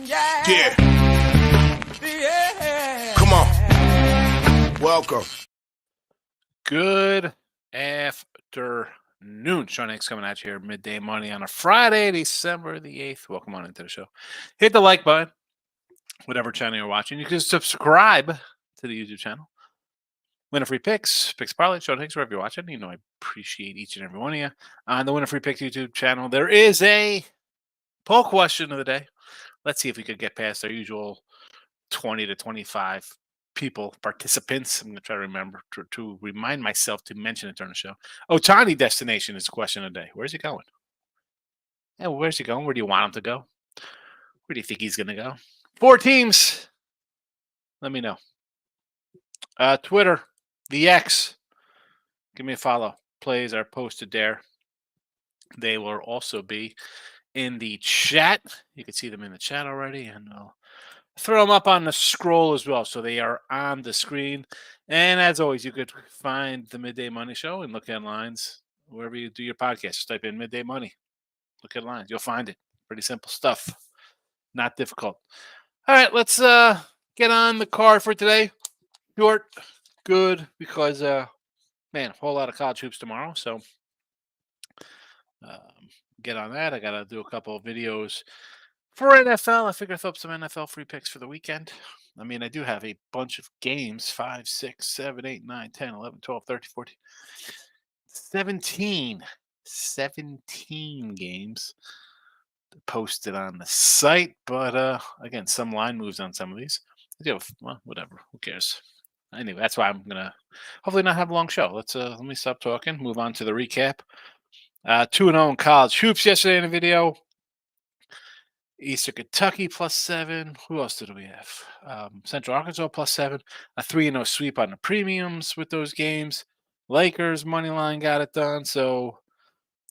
Yeah. Come on. Welcome. Good afternoon. Sean Higgs coming at you here, midday money on a Friday, December the 8th. Welcome on into the show. Hit the like button, whatever channel you're watching. You can subscribe to the YouTube channel. Winner Free Picks, Picks Parlay, Sean Higgs, wherever you're watching. You know, I appreciate each and every one of you. On the Winner Free Picks YouTube channel, there is a poll question of the day. Let's see if we could get past our usual 20 to 25 participants. I'm going to try to remember to remind myself to mention it during the show. Otani destination is the question of the day. Where's he going? Yeah, where's he going? Where do you want him to go? Where do you think he's going to go? 4 teams. Let me know. Twitter, the X. Give me a follow. Plays are posted there. They will also be in the chat. You can see them in the chat already, and I'll throw them up on the scroll as well, so they are on the screen. And as always, you could find the Midday Money Show and look at lines wherever you do your podcast. Just type in Midday Money, look at lines, you'll find it. Pretty simple stuff, not difficult. All right, let's get on the card for today. Short, good, because man, a whole lot of college hoops tomorrow, so get on that. I gotta do a couple of videos for NFL. I figure I'll throw up some NFL free picks for the weekend. I mean, I do have a bunch of games 5, 6, 7, 8, 9, 10, 11, 12, 13, 14, 17 games posted on the site. But again, some line moves on some of these. Well, whatever. Who cares? Anyway, that's why I'm going to hopefully not have a long show. Let me stop talking, move on to the recap. 2-0 in college hoops yesterday in the video. Eastern Kentucky +7. Who else did we have? Central Arkansas +7. A 3-0 sweep on the premiums with those games. Lakers money line got it done. So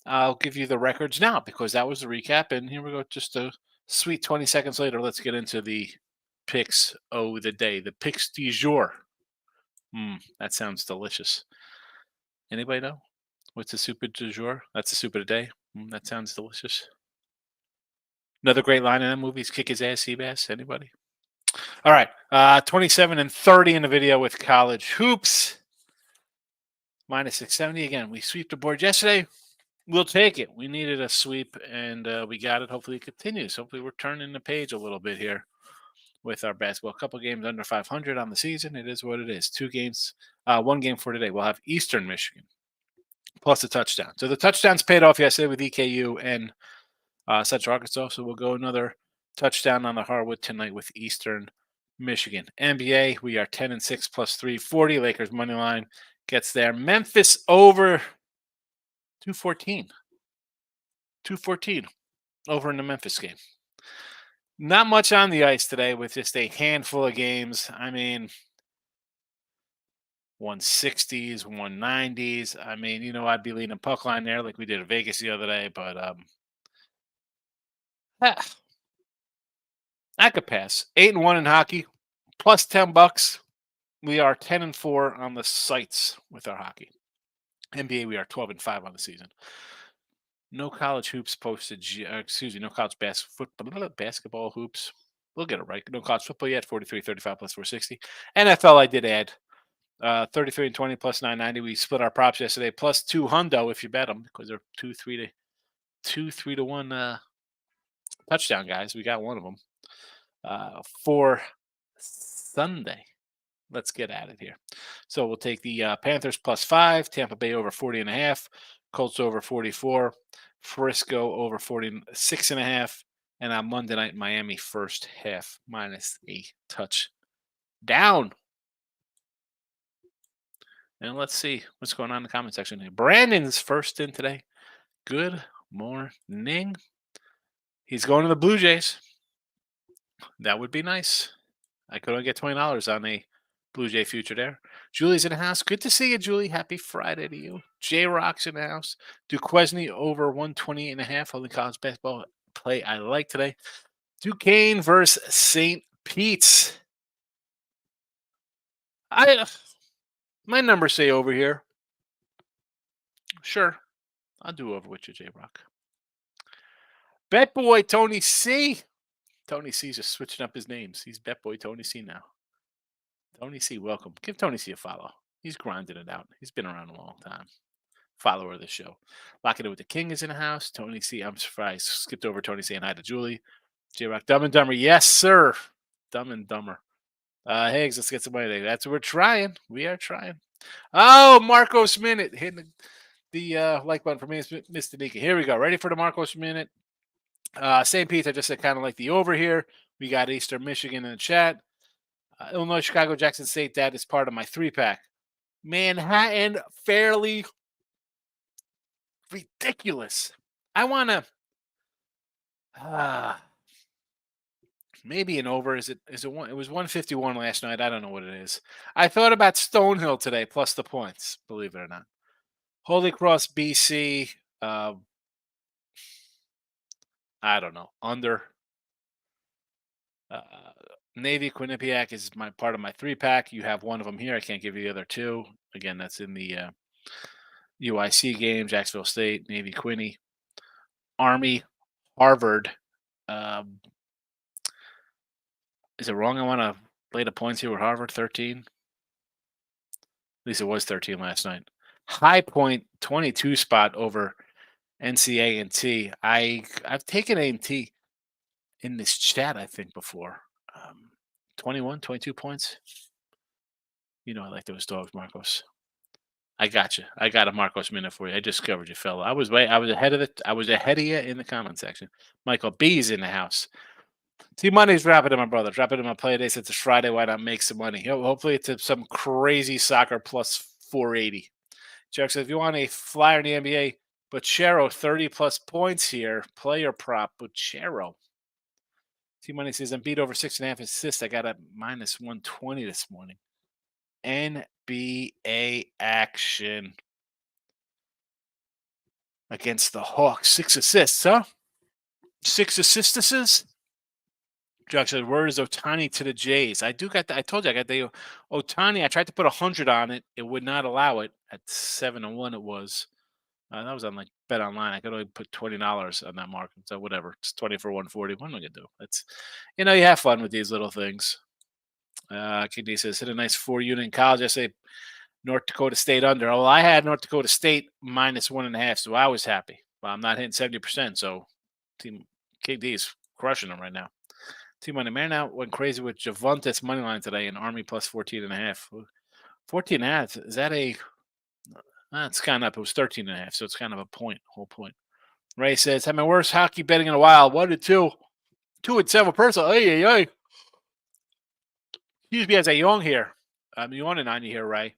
I'll give you the records now because that was the recap. And here we go. Just a sweet 20 seconds later. Let's get into the picks of the day. The picks du jour. That sounds delicious. Anybody know? What's the super du jour? That's the super today. That sounds delicious. Another great line in that movie is kick his ass, Seabass. Anybody? All right. 27 and 30 in the video with college hoops. Minus 670. Again, we sweep the board yesterday. We'll take it. We needed a sweep, and we got it. Hopefully it continues. Hopefully we're turning the page a little bit here with our basketball. A couple games under 500 on the season. It is what it is. 2 games. 1 game for today. We'll have Eastern Michigan plus a touchdown. So the touchdowns paid off yesterday with EKU and Central Arkansas. So we'll go another touchdown on the hardwood tonight with Eastern Michigan. NBA, we are 10 and 6 plus 340. Lakers money line gets there. Memphis over 214. 214 over in the Memphis game. Not much on the ice today with just a handful of games. I mean, 160s, 190s. I mean, you know, I'd be leaning puck line there like we did at Vegas the other day, but I could pass. 8-1 in hockey, plus $10. We are 10 and 4 on the sites with our hockey. NBA, we are 12 and 5 on the season. No college hoops posted. No college basketball hoops. We'll get it right. No college football yet. 43, 35 plus 460. NFL, I did add 33 and 20 plus 990. We split our props yesterday. Plus 200 if you bet them because they're 2-3 to 1 touchdown guys. We got one of them for Sunday. Let's get at it here. So we'll take the Panthers +5, Tampa Bay over 40.5, Colts over 44, Frisco over 46.5, and on Monday night, Miami first half minus a touchdown. And let's see what's going on in the comment section here. Brandon's first in today. Good morning. He's going to the Blue Jays. That would be nice. I could only get $20 on a Blue Jay future there. Julie's in the house. Good to see you, Julie. Happy Friday to you. J-Rock's in the house. Duquesne over 128.5. Holding college basketball play I like today. Duquesne versus St. Pete's. My numbers say over here. Sure. I'll do over with you, J-Rock. Bet boy Tony C. Tony C's just switching up his names. He's Bet Boy Tony C now. Tony C, welcome. Give Tony C a follow. He's grinding it out. He's been around a long time. Follower of the show. Locking it with the King is in the house. Tony C, I'm surprised. Skipped over Tony C and hi to Julie. J Rock, Dumb and Dumber. Yes, sir. Dumb and Dumber. Higgs, let's get some money. That's what we're trying. We are trying. Oh, Marcos Minute. Hitting the like button for me, Mr. Nika. Here we go. Ready for the Marcos Minute? St. Pete, I just said kind of like the over here. We got Eastern Michigan in the chat. Illinois, Chicago, Jackson State. That is part of my 3-pack. Manhattan, fairly ridiculous. I want to maybe an over. Is it one? It was 151 last night. I don't know what it is. I thought about Stonehill today plus the points, believe it or not. Holy Cross, BC. I don't know. Under. Navy Quinnipiac is my part of my 3-pack. You have one of them here. I can't give you the other two. Again, that's in the UIC game. Jacksonville State, Navy Quinny, Army, Harvard. Is it wrong? I want to lay the points here with Harvard 13. At least it was 13 last night. High Point 22 spot over NCA and T. I've taken A&T in this chat, I think, before. 21, 22 points. You know I like those dogs, Marcos. I got you. I got a Marcos minute for you. I discovered you, fella. I was ahead of you in the comment section. Michael B's in the house. T Money's dropping in my brother. Dropping in my play day since it's Friday. Why not make some money? Hopefully it's some crazy soccer plus 480. Chuck says if you want a flyer in the NBA, Bocero 30 plus points here. Player prop Bocero. T Money says I'm beat over 6.5 assists. I got a minus 120 this morning. NBA action against the Hawks. 6 assists, huh? 6 assists. Chuck said, where is Otani to the Jays? I do got that. I told you I got the Otani. I tried to put 100 on it. It would not allow it. At 7-1 it was. That was on like Bet Online. I could only put $20 on that market. So whatever. It's 20 for 140. What am I gonna do? It's you have fun with these little things. KD says hit a nice 4-unit in college. I say North Dakota State under. Well, I had North Dakota State minus 1.5, so I was happy. But I'm not hitting 70%, so Team KD is crushing them right now. Team Money Man out went crazy with Javontes money line today and Army plus 14.5. 14.5, is that a it's kind of up. It was 13.5, so it's kind of a whole point. Ray says, had my worst hockey betting in a while. 1-2. 2-7 personal. Hey. Excuse me as I yawn here. I'm yawning on you here, Ray.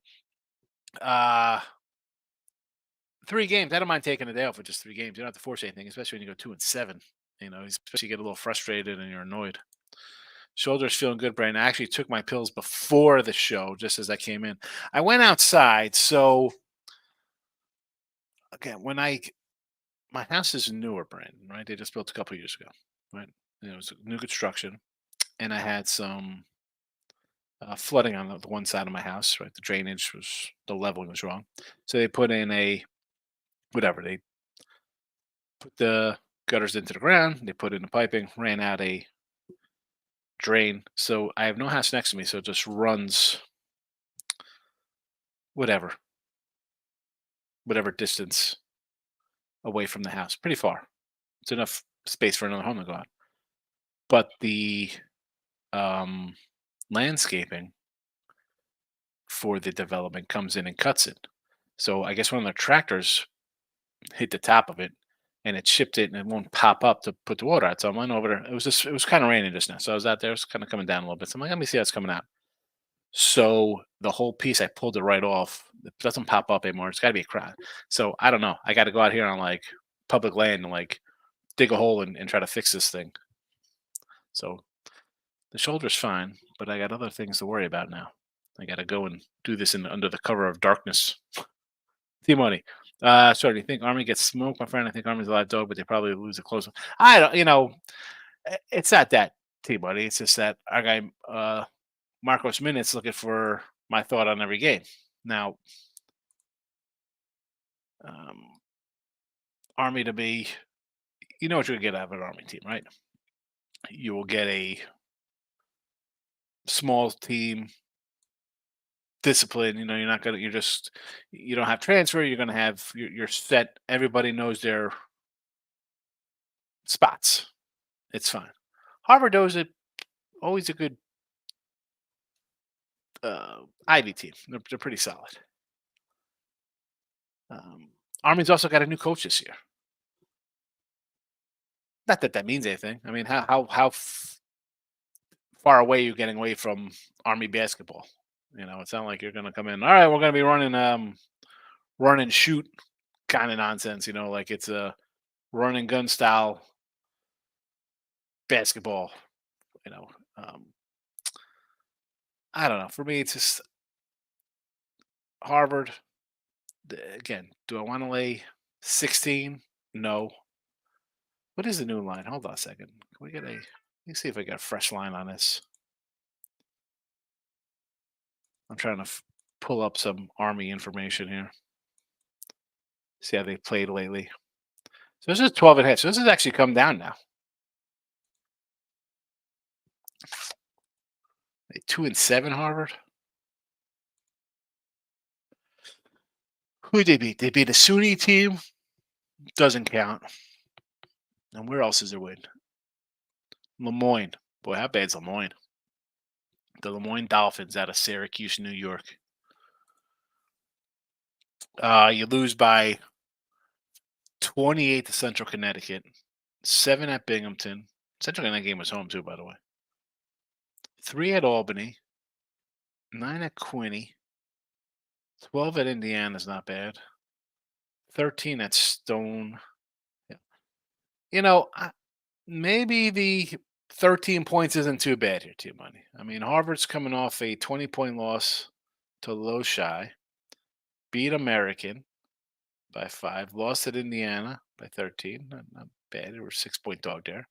3 games. I don't mind taking a day off with just 3 games. You don't have to force anything, especially when you go 2-7. Especially you get a little frustrated and you're annoyed. Shoulders feeling good, Brian. I actually took my pills before the show, just as I came in. I went outside, so again, my house is newer, Brandon, right? They just built a couple years ago, right? It was new construction, and I had some flooding on the one side of my house, right? The leveling was wrong, so they put in they put the gutters into the ground, they put in the piping, ran out a drain. So I have no house next to me, so it just runs whatever distance away from the house, pretty far. It's enough space for another home to go out. But the landscaping for the development comes in and cuts it. So I guess one of the tractors hit the top of it and it chipped it and it won't pop up to put the water out. So I went over there. It was kind of raining just now. So I was out there. It was kind of coming down a little bit. So I'm like, let me see how it's coming out. So the whole piece, I pulled it right off. It doesn't pop up anymore. It's got to be a crack. So I don't know. I got to go out here on like public land and like dig a hole and try to fix this thing. So the shoulder's fine, but I got other things to worry about now. I got to go and do this under the cover of darkness. T-Money. Sorry, do you think Army gets smoked, my friend? I think Army's a live dog, but they probably lose a close one. I don't, it's not that, T-Money. It's just that our guy, Marcos Minutes, looking for my thought on every game. Now, Army to me, you know what you're going to get out of an Army team, right? You will get a small team discipline. You're not gonna. You don't have transfer. You're gonna have. You're set. Everybody knows their spots. It's fine. Harvard though is always a good Ivy team. They're pretty solid. Army's also got a new coach this year. Not that that means anything. I mean, how far away are you getting away from Army basketball? It's not like you're going to come in. All right, we're going to be running run and shoot kind of nonsense. Like it's a run and gun style basketball. You know, um, I don't know. For me, it's just Harvard. Again, do I want to lay 16? No. What is the new line? Hold on a second. Can we get a? Let me see if I got a fresh line on this. I'm trying to pull up some Army information here. See how they played lately. So this is 12 and a half. So this has actually come down now. 2-7 Harvard. Who did they beat? They beat a SUNY team. Doesn't count. And where else is there win? Lemoyne. Boy, how bad's Lemoyne? The Lemoyne Dolphins out of Syracuse, New York. You lose by 28 to Central Connecticut, 7 at Binghamton. Central Connecticut game was home too, by the way. 3 at Albany, 9 at Quinny, 12 at Indiana is not bad. 13 at Stone. Yeah. Maybe the 13 points isn't too bad here, T Money. I mean, Harvard's coming off a 20-point loss to Loshi, beat American by 5, lost at Indiana by 13. Not bad. They were 6-point dog there.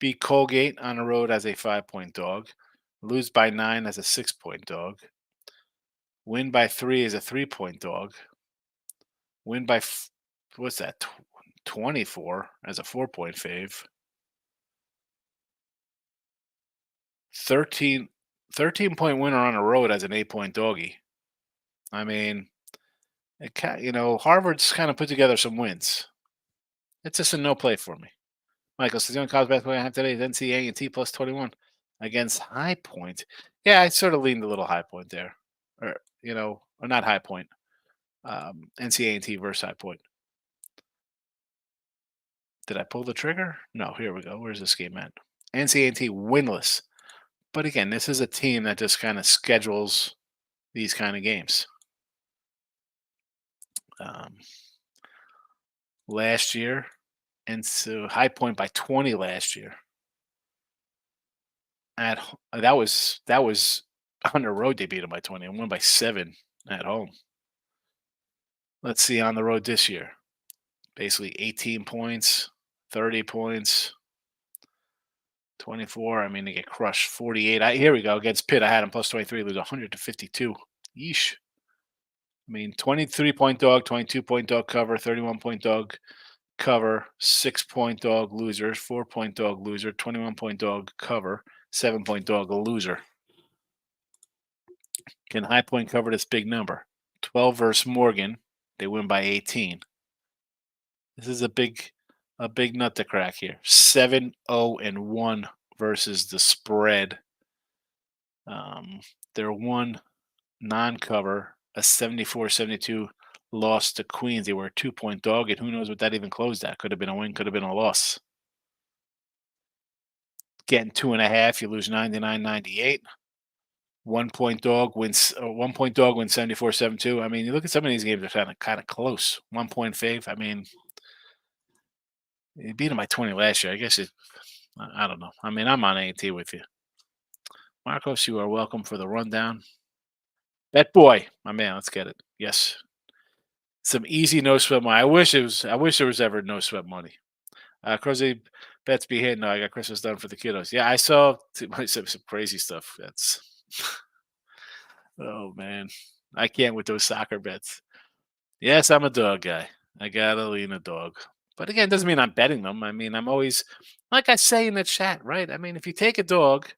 Beat Colgate on the road as a 5-point dog. Lose by 9 as a 6-point dog. Win by 3 as a 3-point dog. Win by, what's that, 24 as a 4-point fave. 13-point winner on the road as an 8-point doggy. I mean, Harvard's kind of put together some wins. It's just a no play for me. Michael says the only college basketball I have today is NCAA plus 21 against High Point. Yeah, I sort of leaned a little High Point there, or not High Point. NCAA versus High Point. Did I pull the trigger? No. Here we go. Where's this game at? NCAA winless. But again, this is a team that just kind of schedules these kind of games. Last year, and so High Point by 20 last year. That was on the road they beat them by 20 and won by 7 at home. Let's see on the road this year. Basically 18 points, 30 points, 24. I mean, they get crushed 48. Here we go against Pitt. I had them plus 23, lose 100 to 52. Yeesh. I mean, 23-point dog, 22-point dog cover, 31-point dog cover, 6-point dog loser, 4-point dog loser, 21-point dog cover, 7-point dog loser. Can High Point cover this big number? 12 versus Morgan. They win by 18. This is a big nut to crack here. 7-0-1 versus the spread. Their one non-cover, a 74-72 loss to Queens. They were a 2-point dog, and who knows what that even closed at. Could have been a win, could have been a loss. Getting 2.5, you lose 99-98. 1-point dog wins. 1-point dog wins 74-72. I mean, you look at some of these games; they're kind of close. 1-point fave. I mean, you beat them by 20 last year. I guess I don't know. I mean, I'm on AT with you, Marcos. You are welcome for the rundown. Bet boy, my man. Let's get it. Yes, some easy no sweat money. I wish there was ever no sweat money. Crazy bets be hit. No, I got Christmas done for the kiddos. Yeah, I saw some crazy stuff. That's oh man, I can't with those soccer bets. Yes, I'm a dog guy. I gotta lean a dog. But again, it doesn't mean I'm betting them. I mean, I'm always, like I say in the chat, right? I mean, if you take a dog,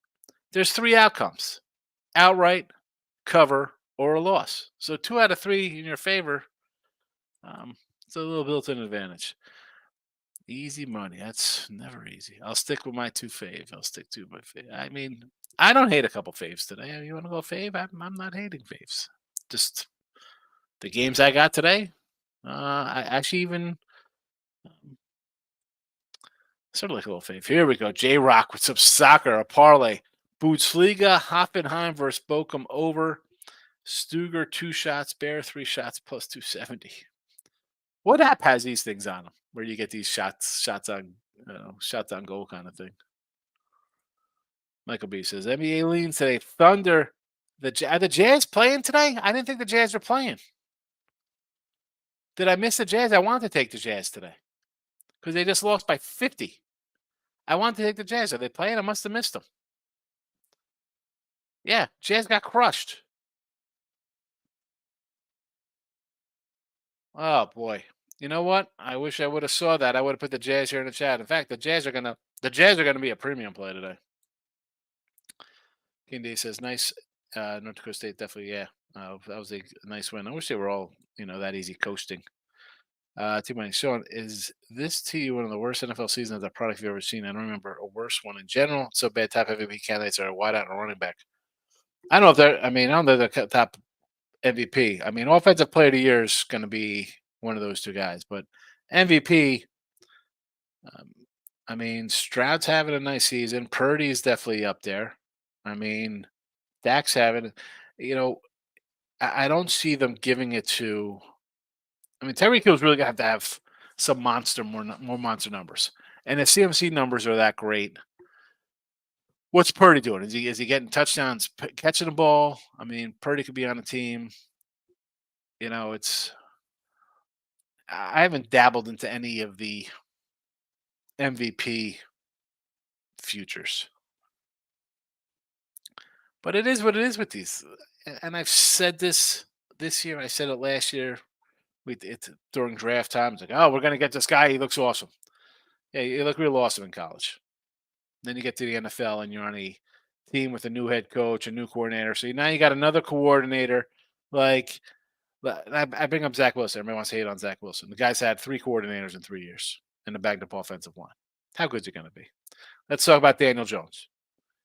there's three outcomes: outright, cover, or a loss. So 2 out of 3 in your favor. It's a little built-in advantage. Easy money. That's never easy. I'll stick with my two fave. I'll stick to my fave. I mean, I don't hate a couple faves today. You want to go fave? I'm not hating faves. Just the games I got today. I actually even sort of like a little fave. Here we go. J Rock with some soccer, a parlay. Bundesliga, Hoffenheim versus Bochum over. Stuger 2 shots, Bear 3 shots plus 270. What app has these things on them where you get these shots on, shots on goal kind of thing? Michael B says NBA leans today. Thunder. Are the Jazz playing today? I didn't think the Jazz were playing. Did I miss the Jazz? I wanted to take the Jazz today because they just lost by 50. I wanted to take the Jazz. Are they playing? I must have missed them. Yeah, Jazz got crushed. Oh boy. You know what? I wish I would have saw that. I would have put the Jazz here in the chat. In fact, the Jazz are gonna be a premium play today. King D says nice. North Dakota State definitely, yeah. That was a nice win. I wish they were all that easy coasting. Too many. Sean, is this to you one of the worst NFL seasons of the product you've ever seen? I don't remember a worse one in general. So bad. Top MVP candidates are a wideout and a running back. I don't know if they're. I mean, I don't know if they're top MVP. I mean, offensive player of the year is going to be one of those two guys, but MVP. Um, I mean, Stroud's having a nice season. Purdy is definitely up there. I mean, Dak's having. You know, I don't see them giving it to. I mean, Tyreek Hill's really gonna have to have some more monster numbers. And if CMC numbers are that great, what's Purdy doing? Is he getting touchdowns, catching the ball? I mean, Purdy could be on the team. It's I haven't dabbled into any of the MVP futures, but it is what it is with these. And I've said this year. I said it last year. It's during draft time. It's like, oh, we're gonna get this guy. He looks awesome. Yeah, he looked real awesome in college. Then you get to the NFL and you're on a team with a new head coach, a new coordinator. So now you got another coordinator. Like I bring up Zach Wilson. Everybody wants to hate on Zach Wilson. The guy's had 3 coordinators in 3 years and a bagged up offensive line. How good's it going to be? Let's talk about Daniel Jones.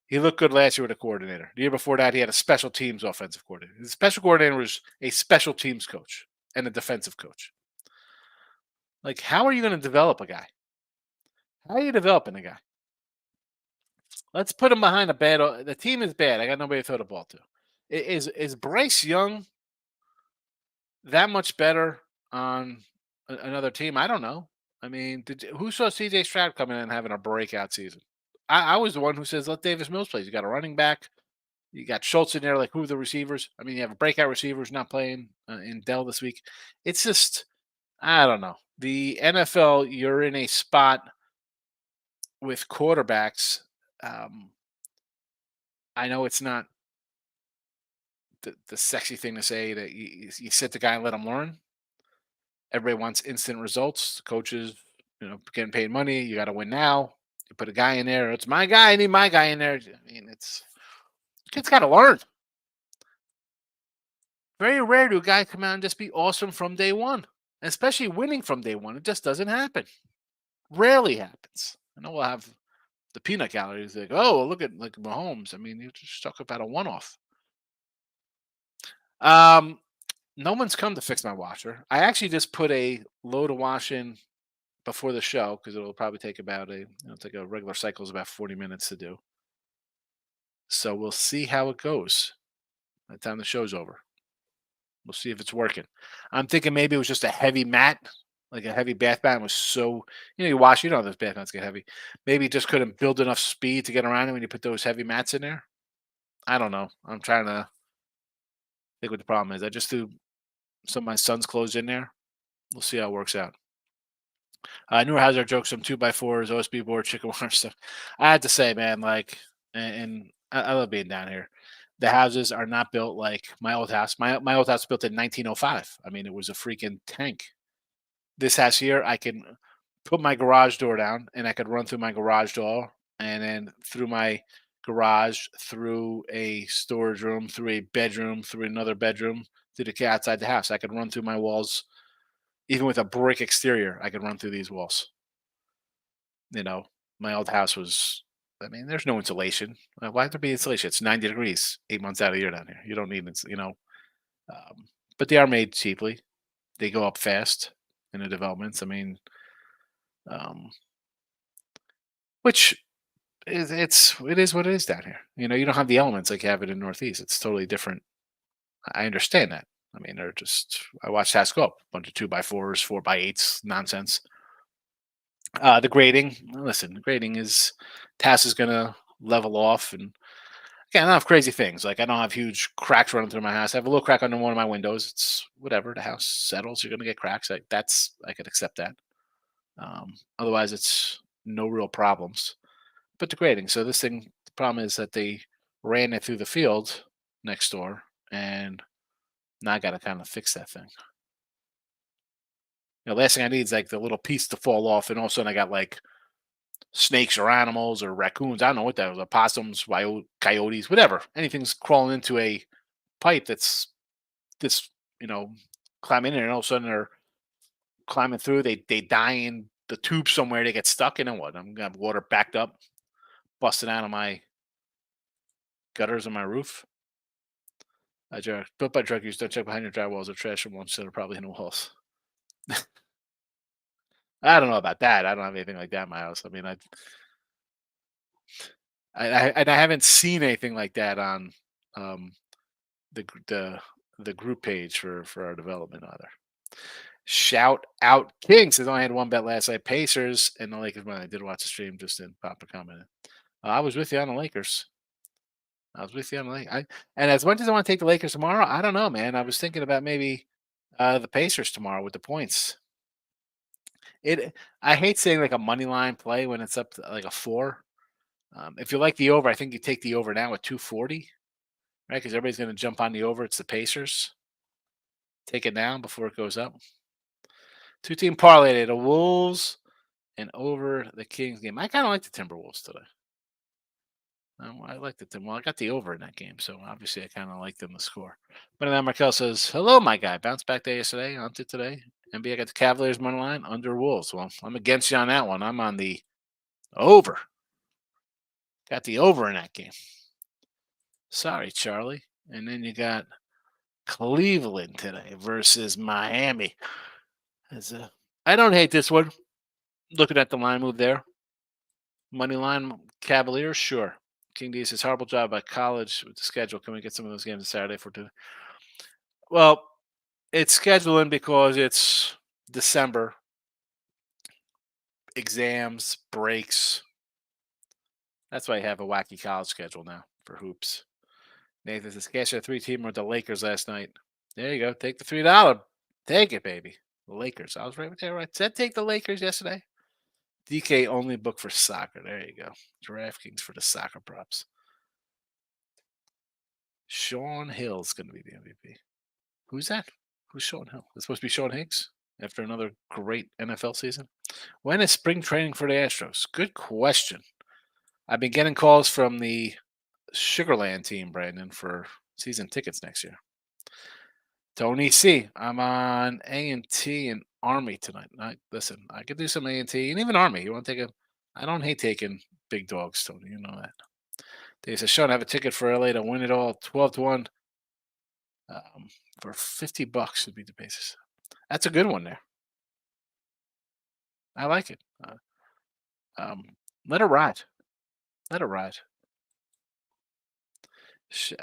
He looked good last year with a coordinator. The year before that, he had a special teams offensive coordinator. The special coordinator was a special teams coach and a defensive coach. Like, how are you going to develop a guy? How are you developing a guy? Let's put him behind a bad. The team is bad. I got nobody to throw the ball to. Is Bryce Young that much better on another team? I don't know. I mean, who saw C.J. Stroud coming in and having a breakout season? I was the one who says let Davis Mills play. You got a running back. You got Schultz in there. Like, who are the receivers? I mean, you have a breakout receiver who's not playing in Dell this week. It's just, I don't know. The NFL, you're in a spot with quarterbacks. I know it's not the sexy thing to say that you sit the guy and let him learn. Everybody wants instant results. Coaches, getting paid money. You got to win now. You put a guy in there. It's my guy. I need my guy in there. I mean, kid's got to learn. Very rare to a guy come out and just be awesome from day one, especially winning from day one. It just doesn't happen. Rarely happens. I know we'll have the peanut galleries like, oh, look at like Mahomes. I mean, you just talk about a one-off. No one's come to fix my washer. I actually just put a load of wash in before the show because it'll probably take about take a regular cycle is about 40 minutes to do. So we'll see how it goes by the time the show's over. We'll see if it's working. I'm thinking maybe it was just a heavy mat, like a heavy bath mat was so, you wash, those bath mats get heavy. Maybe it just couldn't build enough speed to get around it when you put those heavy mats in there. I don't know. I'm trying to think what the problem is. I just threw some of my son's clothes in there. We'll see how it works out. Newer Hazard jokes, some 2x4s, OSB board, chicken wire stuff. I had to say, man, like, and I love being down here. The houses are not built like my old house. My old house was built in 1905. I mean, it was a freaking tank. This house here, put my garage door down, and I could run through my garage door, and then through my garage, through a storage room, through a bedroom, through another bedroom, to the outside the house. I could run through my walls, even with a brick exterior. I could run through these walls. You know, my old house was. I mean, there's no insulation. Why would there be insulation? It's 90 degrees 8 months out of the year down here. You don't need um, but they are made cheaply. They go up fast in the developments. I mean, um, which it is what it is down here. You don't have the elements like you have it in Northeast. It's totally different. I understand that. I mean, they're just. I watched Task go up, a bunch of 2x4s, 4x8s, nonsense. The grading. Listen, the grading is Task is gonna level off, and again, I don't have crazy things. Like I don't have huge cracks running through my house. I have a little crack under one of my windows. It's whatever. The house settles. You're gonna get cracks. I could accept that. Otherwise, it's no real problems. But the grading. So this thing, the problem is that they ran it through the field next door, and now I got to kind of fix that thing. Last thing I need is like the little piece to fall off, and all of a sudden I got like snakes or animals or raccoons. I don't know what that was. Opossums, coyotes, whatever. Anything's crawling into a pipe that's this, you know, climbing in, and all of a sudden they're climbing through. They die in the tube somewhere. They get stuck in, and what? I'm gonna have water backed up, busting out of my gutters on my roof. Built by drug use. Don't check behind your drywalls or trash from ones that are probably in the walls. I don't know about that. I don't have anything like that in my house. I mean, and I haven't seen anything like that on um, the the group page for our development either. Shout out King says I only had one bet last night. Pacers and the Lakers. Man, I did watch the stream. Just didn't pop a comment. I was with you on the Lakers. I was with you on the Lakers. And as much as I want to take the Lakers tomorrow, I don't know, man. I was thinking about maybe the Pacers tomorrow with the points. I hate saying like a money line play when it's up to like a 4. If you like the over, I think you take the over now at 240, right? Because everybody's going to jump on the over. It's the Pacers. Take it down before it goes up. 2-team parlay today, the Wolves and over the Kings game. I kind of like the Timberwolves today. I like the Tim. Well, I got the over in that game, so obviously I kind of like them to score. But then Markel says, "Hello, my guy. Bounce back day yesterday, onto today. NBA got the Cavaliers money line under Wolves. Well, I'm against you on that one. I'm on the over. Got the over in that game. Sorry, Charlie. And then you got Cleveland today versus Miami. I don't hate this one. Looking at the line move there. Money line Cavaliers, sure. King D says horrible job by college with the schedule. Can we get some of those games on Saturday for today? Well, it's scheduling because it's December. Exams, breaks. That's why I have a wacky college schedule now for hoops. Nathan says, "Cash a 3-teamer with the Lakers last night." There you go. Take the $3. Take it, baby. The Lakers. I was right there. Right. Said take the Lakers yesterday. DK only book for soccer. There you go. DraftKings for the soccer props. Sean Hill's going to be the MVP. Who's that? Who's Sean Hill? It's supposed to be Sean Higgs after another great NFL season. When is spring training for the Astros? Good question. I've been getting calls from the Sugarland team, Brandon, for season tickets next year. Tony C. I'm on A&T and Army tonight. Listen, I could do some A&T and even Army. You want to take a? I don't hate taking big dogs, Tony. You know that. They said, Sean, I have a ticket for LA to win it all, 12-1, for $50 would be the basis. That's a good one there. I like it. Let it ride. Let it ride.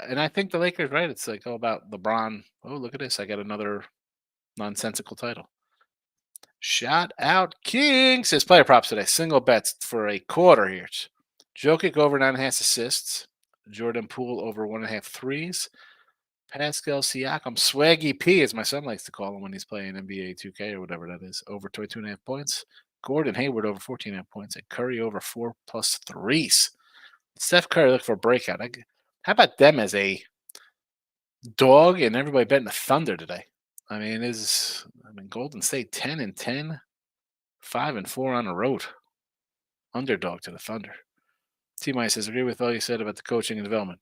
And I think the Lakers, right? It's like all about LeBron. Oh, look at this. I got another nonsensical title. Shout out King says player props today. Single bets for a quarter here. Jokic over 9.5 assists. Jordan Poole over 1.5 threes. Pascal Siakam, Swaggy P, as my son likes to call him when he's playing NBA 2K or whatever that is, over 22.5 points. Gordon Hayward over 14.5 points. And Curry over 4+ threes. Steph Curry look for a breakout. How about them as a dog and everybody betting the Thunder today? I mean, Golden State 10-10. 5-4 on the road. Underdog to the Thunder. T. says, agree with all you said about the coaching and development.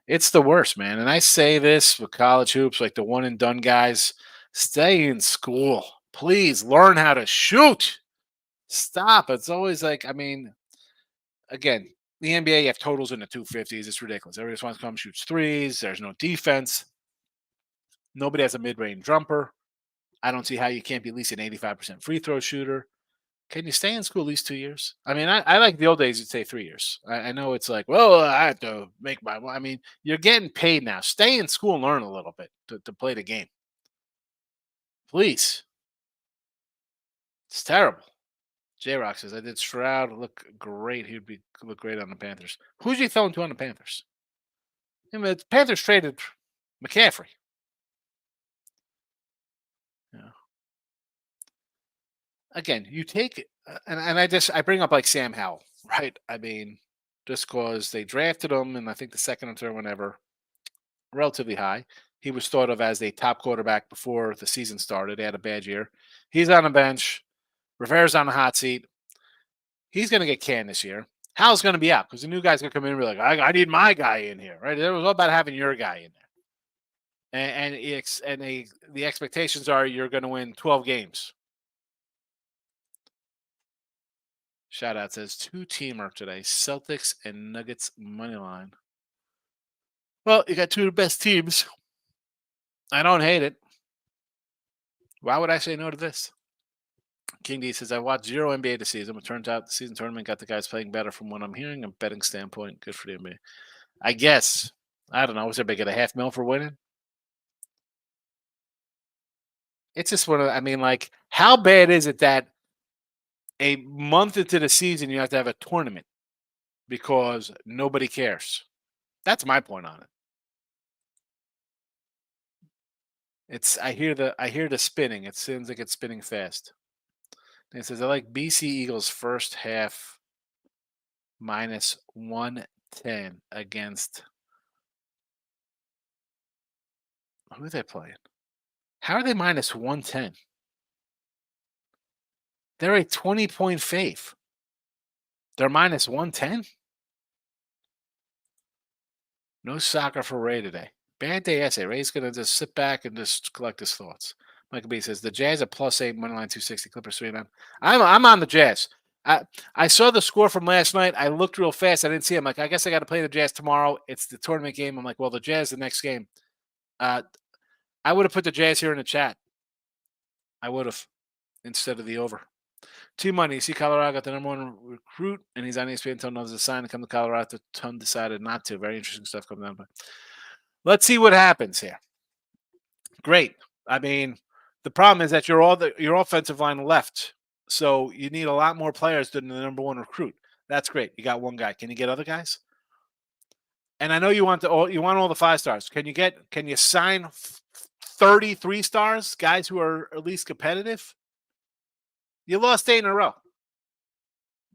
It's the worst, man. And I say this with college hoops, like the one and done guys. Stay in school. Please learn how to shoot. Stop. It's always like, I mean, again, the NBA, you have totals in the 250s. It's ridiculous. Everybody just wants to come shoots threes. There's no defense. Nobody has a mid range jumper. I don't see how you can't be at least an 85% free throw shooter. Can you stay in school at least 2 years? I mean, I like the old days, you'd say 3 years. I know it's like, well, I have to make my. I mean, you're getting paid now. Stay in school and learn a little bit to play the game. Please. It's terrible. J Rock says, I did Stroud look great. He would look great on the Panthers. Who's he throwing to on the Panthers? I mean, the Panthers traded McCaffrey. Yeah. Again, you take and I bring up like Sam Howell, right? I mean, just because they drafted him and I think the second or third one ever, relatively high. He was thought of as a top quarterback before the season started. He had a bad year. He's on the bench. Rivera's on the hot seat. He's going to get canned this year. Howell's going to be out because the new guy's going to come in and be like, I need my guy in here, right? It was all about having your guy in there. The expectations are you're going to win 12 games. Shout out says 2-teamer today, Celtics and Nuggets money line. Well, you got two of the best teams. I don't hate it. Why would I say no to this? King D says, I watched zero NBA this season. It turns out the season tournament got the guys playing better from what I'm hearing. A betting standpoint, good for the NBA. I guess. I don't know. Was everybody get a $500,000 for winning? It's just one of, I mean, like, how bad is it that a month into the season you have to have a tournament because nobody cares? That's my point on it. I hear the spinning. It seems like it's spinning fast. And it says I like BC Eagles first half minus 110 against who are they playing? How are they minus 110? They're a 20-point fave. They're minus 110? No soccer for Ray today. Bad day essay. Ray's going to just sit back and just collect his thoughts. Michael B says the Jazz at +8, moneyline 260, Clippers 3-9. I'm on the Jazz. I saw the score from last night. I looked real fast. I didn't see it. I'm like, I guess I got to play the Jazz tomorrow. It's the tournament game. I'm like, well, the Jazz the next game. I would have put the Jazz here in the chat. I would have instead of the over. T-Money, you see Colorado got the number one recruit, and he's on ESPN until knows a sign to come to Colorado. The ton decided not to. Very interesting stuff coming down. But let's see what happens here. Great. I mean, the problem is that your offensive line left, so you need a lot more players than the number one recruit. That's great. You got one guy. Can you get other guys? And I know you want all the 5 stars. Can you sign 33 stars, guys who are at least competitive? You lost 8 in a row.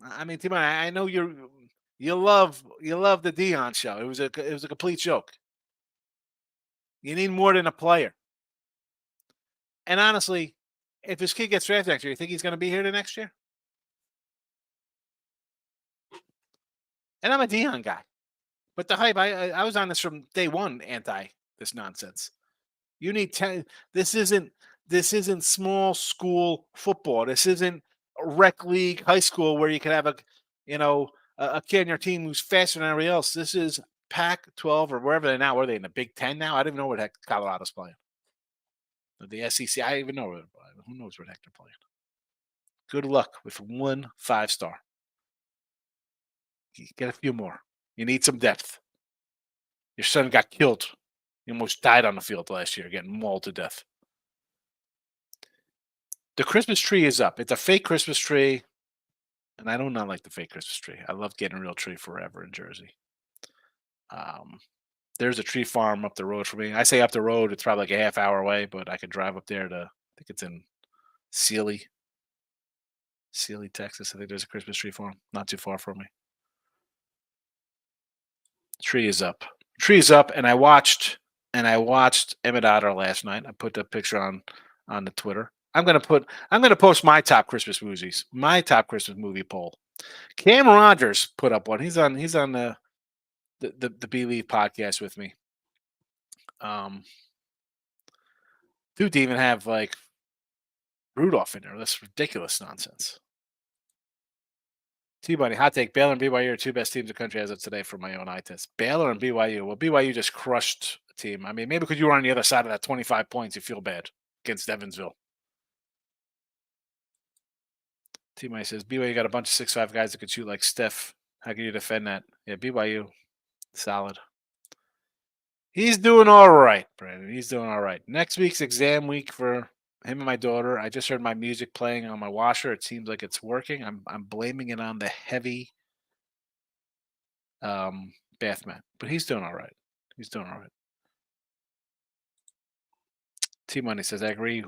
I mean, Timon, I know you love the Dion show. It was a complete joke. You need more than a player. And honestly, if this kid gets drafted next year, you think he's going to be here the next year? And I'm a Dion guy, but the hype. I was on this from day one. Anti this nonsense. You need 10. This isn't small school football. This isn't rec league high school where you can have a kid on your team who's faster than everybody else. This is Pac-12 or wherever they're now. Where are they in the Big Ten now? I don't even know where the heck Colorado's playing. The SEC. I don't even know where they're playing. Who knows where the heck they're playing? Good luck with 1 5-star. Get a few more. You need some depth. Your son got killed. He almost died on the field last year, getting mauled to death. The Christmas tree is up. It's a fake Christmas tree, and I do not like the fake Christmas tree. I love getting a real tree forever in Jersey. There's a tree farm up the road for me. I say up the road, it's probably like a half hour away, but I could drive up there I think it's in Sealy, Texas. I think there's a Christmas tree farm not too far from me. Tree is up. And I watched Emmett Otter last night. I put the picture on the Twitter. I'm gonna post my top Christmas movies. My top Christmas movie poll. Cam Rogers put up one. He's on the Believe podcast with me. Um, Dude, to even have like Rudolph in there. That's ridiculous nonsense. T Bunny, hot take. Baylor and BYU are two best teams in the country as of today for my own eye test. Baylor and BYU. Well, BYU just crushed a team. I mean, maybe because you were on the other side of that 25 points, you feel bad against Evansville. T Bunny says BYU got a bunch of 6'5" guys that could shoot like Steph. How can you defend that? Yeah, BYU, solid. He's doing all right, Brandon. He's doing all right. Next week's exam week for him and my daughter. I just heard my music playing on my washer. It seems like it's working. I'm blaming it on the heavy bath mat, but he's doing all right. He's doing all right. T Money says I agree.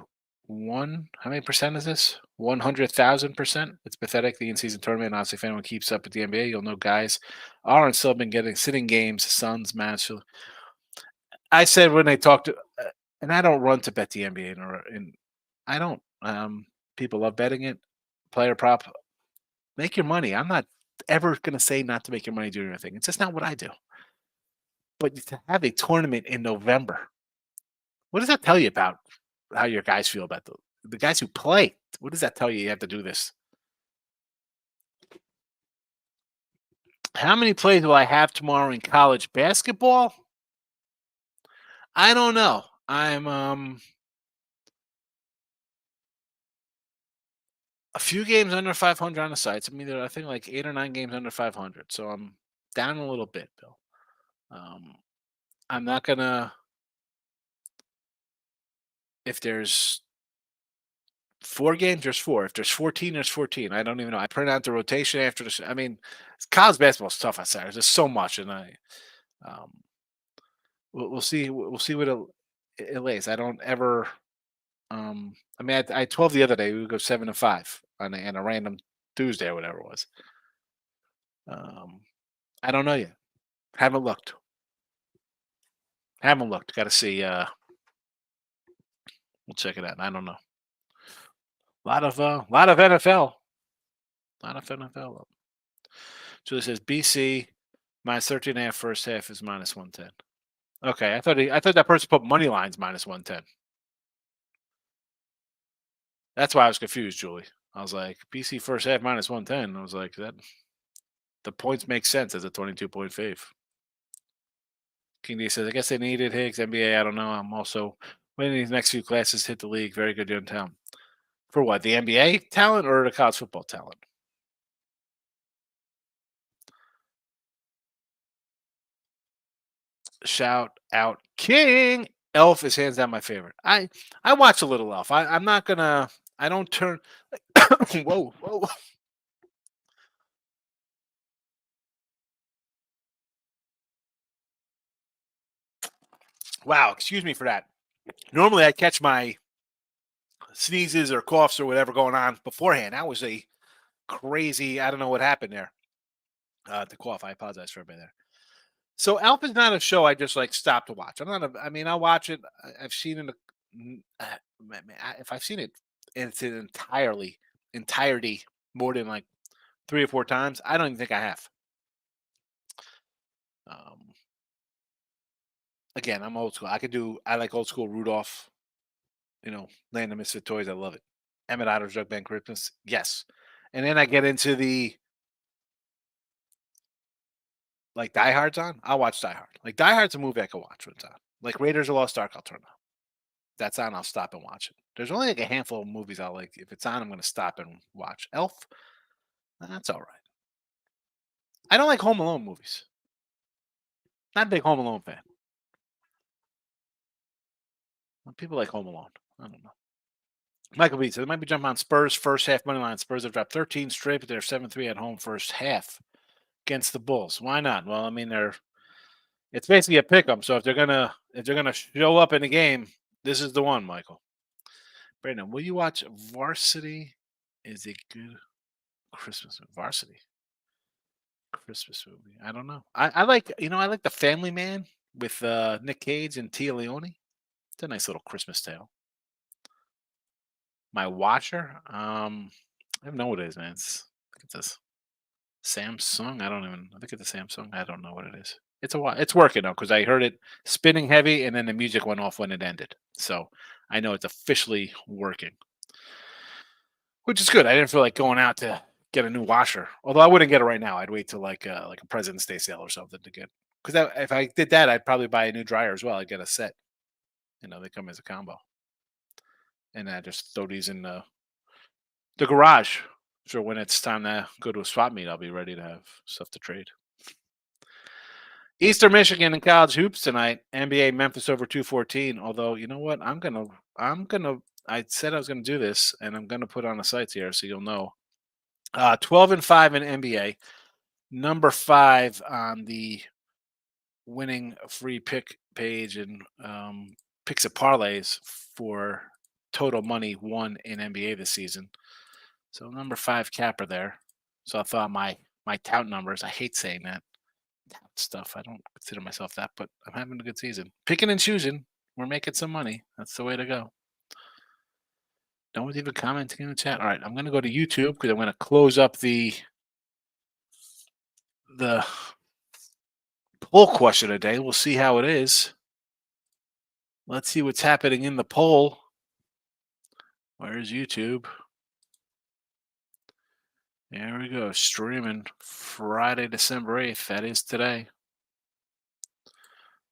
How many percent is this? 100,000%. It's pathetic. The in-season tournament. Honestly, if anyone keeps up with the NBA, you'll know guys are and still been getting sitting games. Suns, match. I said when they talked to, and I don't run to bet the NBA, and I don't. People love betting it. Player prop, make your money. I'm not ever going to say not to make your money doing anything. It's just not what I do. But to have a tournament in November, what does that tell you about how your guys feel about the guys who play? What does that tell you? You have to do this. How many plays will I have tomorrow in college basketball? I don't know. I'm a few games under 500 on the sites. I think like 8 or 9 games under 500. So I'm down a little bit, Bill. I'm not gonna. If there's 4 games, there's 4. If there's 14, there's 14. I don't even know. I print out the rotation after the. College basketball is tough on Saturdays. There's so much, and um, we'll see. We'll see what it lays. I don't ever. I had 12 the other day. We would go 7-5 on a random Tuesday or whatever it was. I don't know yet. Haven't looked. Haven't looked. Got to see. We'll check it out. I don't know. Lot of NFL. Lot of NFL. Julie says BC minus 13.5 first half is minus 110. Okay, I thought that person put money lines minus 110. That's why I was confused, Julie. I was like, BC first half minus 110. I was like, that the points make sense as a 22-point fave. King D says, I guess they needed Higgs. NBA, I don't know. I'm also winning these next few classes, hit the league. Very good in town. For what? The NBA talent or the college football talent? Shout out King. Elf is hands down my favorite. I watch a little Elf. I'm not gonna. I don't turn. Whoa. Wow. Excuse me for that. Normally I catch my sneezes or coughs or whatever going on beforehand. That was a crazy. I don't know what happened there. The cough. I apologize for everybody there. So Alp is not a show I just like stop to watch. I'm not. I'll watch it. I've seen it. If I've seen it in its entirety more than like 3 or 4 times, I don't even think I have. Again, I'm old school. I like old school Rudolph. Land of Misfit Toys. I love it. Emmett Otter's Drug Band Christmas. Yes, and then I get into the like Die Hard's on. I'll watch Die Hard. Like Die Hard's a movie I can watch when it's on. Like Raiders of the Lost Ark, I'll turn on. That's on, I'll stop and watch it. There's only like a handful of movies I'll like. If it's on, I'm going to stop and watch. Elf, that's all right. I don't like Home Alone movies. Not a big Home Alone fan. People like Home Alone. I don't know. Michael B said they might be jumping on Spurs first half money line. Spurs have dropped 13 straight, but they're 7-3 at home first half against the Bulls. Why not? Well, it's basically a pick 'em. So if they're gonna show up in the game, this is the one, Michael. Brandon, will you watch Varsity? Is a good Christmas Varsity Christmas movie? I don't know. I like I like The Family Man with Nick Cage and Tia Leone. It's a nice little Christmas tale. My watcher? I don't know what it is, man. I think it's a Samsung. I think it's a Samsung. I don't know what it is. It's working though because I heard it spinning heavy and then the music went off when it ended. So I know it's officially working, which is good. I didn't feel like going out to get a new washer. Although I wouldn't get it right now. I'd wait till like a President's Day sale or something to get. Because if I did that, I'd probably buy a new dryer as well. I'd get a set. They come as a combo, and I just throw these in the garage. So when it's time to go to a swap meet, I'll be ready to have stuff to trade. Eastern Michigan in college hoops tonight. NBA Memphis over 214. Although you know what, I said I was gonna do this, and I'm gonna put on the sites here so you'll know. 12-5 in NBA. Number 5 on the winning free pick page and picks of parlays for total money won in NBA this season. So number 5 capper there. So I thought my tout numbers. I hate saying that tout stuff. I don't consider myself that, but I'm having a good season. Picking and choosing. We're making some money. That's the way to go. No one's even commenting in the chat. All right, I'm going to go to YouTube because I'm going to close up the poll question today. We'll see how it is. Let's see what's happening in the poll. Where's YouTube? There we go. Streaming Friday, December 8th. That is today.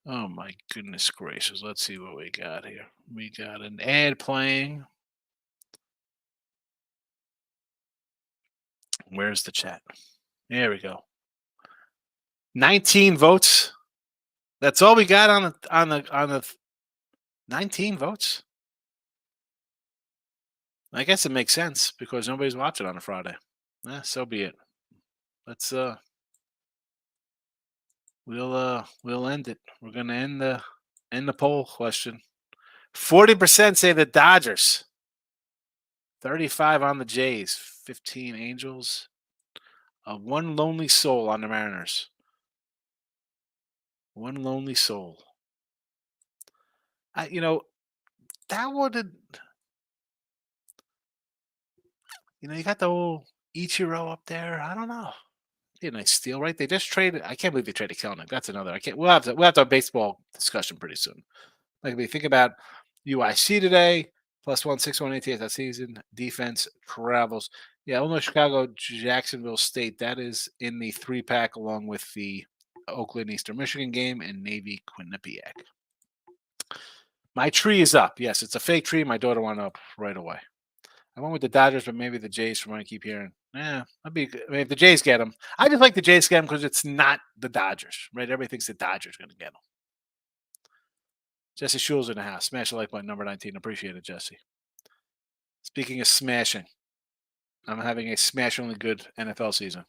Oh my goodness gracious. Let's see what we got here. We got an ad playing. Where's the chat? There we go. 19 votes. That's all we got on the 19 votes. I guess it makes sense because nobody's watching on a Friday. So be it. Let's we'll end it. We're gonna end the poll question. 40% say the Dodgers. 35 on the Jays. 15 Angels. One lonely soul on the Mariners. One lonely soul. That would. You got the old Ichiro up there. I don't know. Be a nice steal, right? They just traded. I can't believe they traded Kelnick. That's another. I can't. We'll have a baseball discussion pretty soon. Like if you think about UIC today, +161 ATS that season. Defense travels. Yeah, Illinois, Chicago, Jacksonville State. That is in the 3-pack along with the Oakland Eastern Michigan game and Navy Quinnipiac. My tree is up. Yes, it's a fake tree. My daughter went up right away. I went with the Dodgers, but maybe the Jays from what I keep hearing. That'd be good. If the Jays get them. I just like the Jays get them because it's not the Dodgers, right? Everybody thinks the Dodgers are going to get them. Jesse Shule's in the house. Smash the like button, number 19. Appreciate it, Jesse. Speaking of smashing, I'm having a smash-only good NFL season.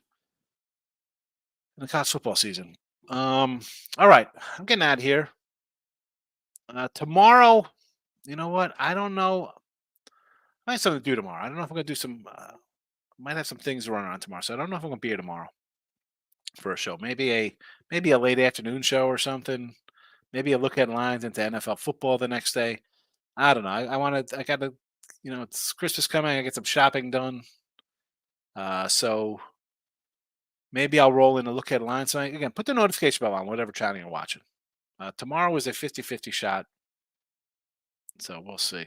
And the college football season. All right. I'm getting out of here. Tomorrow, you know what? I don't know. I have something to do tomorrow. I don't know if I'm going to do some. Might have some things to run on tomorrow, so I don't know if I'm going to be here tomorrow for a show. Maybe a late afternoon show or something. Maybe a look at lines into NFL football the next day. I don't know. I got to. It's Christmas coming. I get some shopping done. So maybe I'll roll in a look at lines. So again, put the notification bell on whatever channel you're watching. Tomorrow is a 50-50 shot. So we'll see.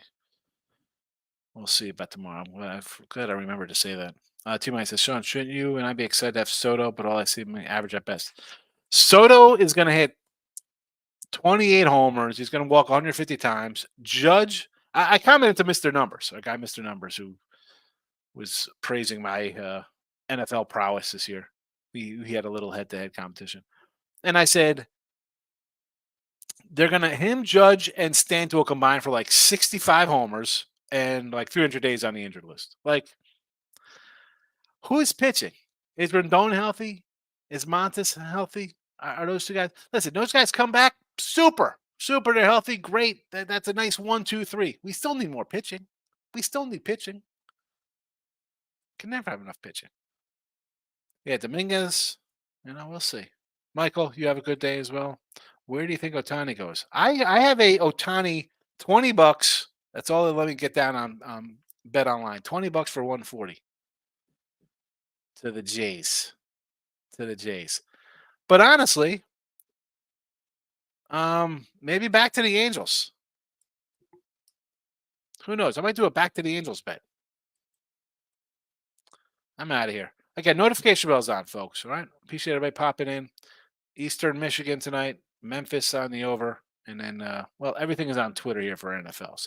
We'll see about tomorrow. I'm glad I remembered to say that. T Mike says, Sean, shouldn't you and I be excited to have Soto, but all I see him average at best. Soto is going to hit 28 homers. He's going to walk 150 times. Judge, I commented to Mr. Numbers, a guy, Mr. Numbers, who was praising my NFL prowess this year. He had a little head-to-head competition. And I said, they're going to Judge, and Stanton will combine for like 65 homers and like 300 days on the injured list. Like, who is pitching? Is Rendon healthy? Is Montes healthy? Are those two guys? Listen, those guys come back. Super. They're healthy. Great. That's a nice 1, 2, 3. We still need more pitching. We still need pitching. Can never have enough pitching. Yeah, Dominguez. We'll see. Michael, you have a good day as well. Where do you think Otani goes? I have a Otani $20. That's all they let me get down on Bet online. $20 for 140 to the Jays. To the Jays. But honestly, maybe back to the Angels. Who knows? I might do a back to the Angels bet. I'm out of here. Again, notification bells on, folks. All right. Appreciate everybody popping in. Eastern Michigan tonight. Memphis on the over. And then, well, everything is on Twitter here for NFL. So